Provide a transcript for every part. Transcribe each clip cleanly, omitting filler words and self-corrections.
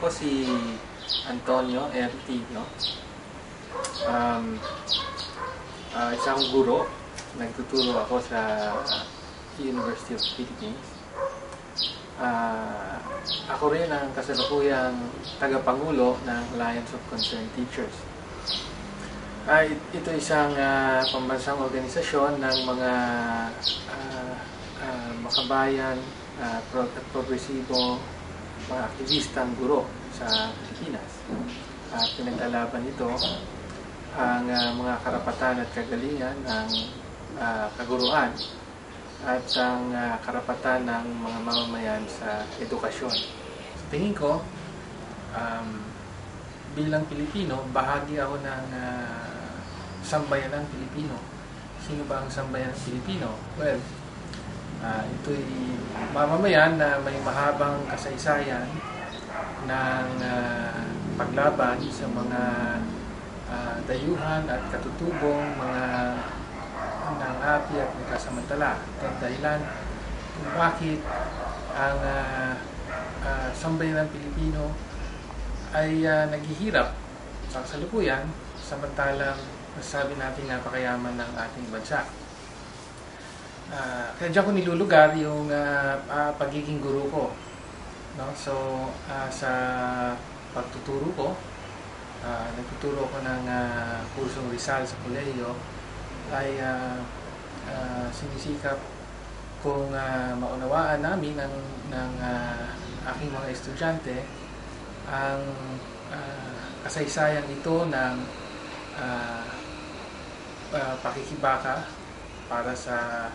Ako si Antonio Ertino, isang guro. Nagtuturo ako sa University of Philippines. Ako rin ang kasalukuyang tagapangulo ng Alliance of Concerned Teachers. Ito isang pambansang organisasyon ng mga makabayan at progresibo, mga aktivistang guro sa Pilipinas. Pinaglalaban ito ang mga karapatan at kagalingan ng kaguruan at ang karapatan ng mga mamamayan sa edukasyon. Sa tingin ko, bilang Pilipino, bahagi ako ng sambayanang Pilipino. Sino ba ang sambayanang Pilipino? Well, ito'y mamamayan na may mahabang kasaysayan ng paglaban sa mga dayuhan at katutubong mga nang-api at nagkasamantala. Ito ang dahilan kung bakit ang sambayanang Pilipino ay naghihirap sa kasalukuyan samantalang masasabi natin napakayaman ng ating bansa. Kaya dyan ko nilulugar yung pagiging guro ko. No? So, sa pagtuturo ko, nagtuturo ko ng kursong Rizal sa kolehiyo, ay sinisikap kung maunawaan namin ng aking mga estudyante ang kasaysayan ito ng pakikibaka para sa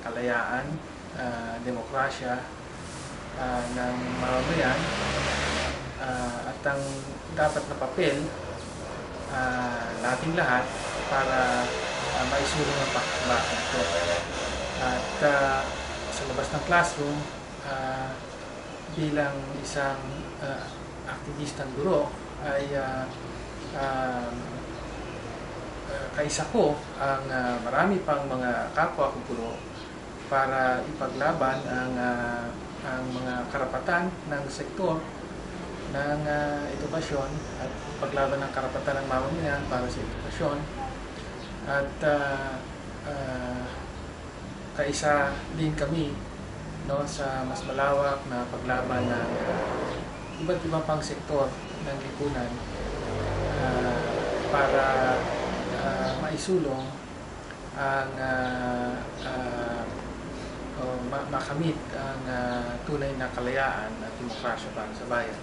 kalayaan, demokrasya ng mamamayan, at ang dapat na papel nating lahat para maisulong ang pakikibaka ito. At sa labas ng classroom, bilang isang aktivistang guro, ay kaisa ko ang marami pang mga kapwa ko guro para ipaglaban ang mga karapatan ng sektor ng edukasyon at paglaban ng karapatan ng mamamayan para sa edukasyon. At kaisa din kami, no, sa mas malawak na paglaban ng iba't iba pang sektor ng lipunan para maisulong ang makamit ang tunay na kalayaan at demokrasya para sa bayan.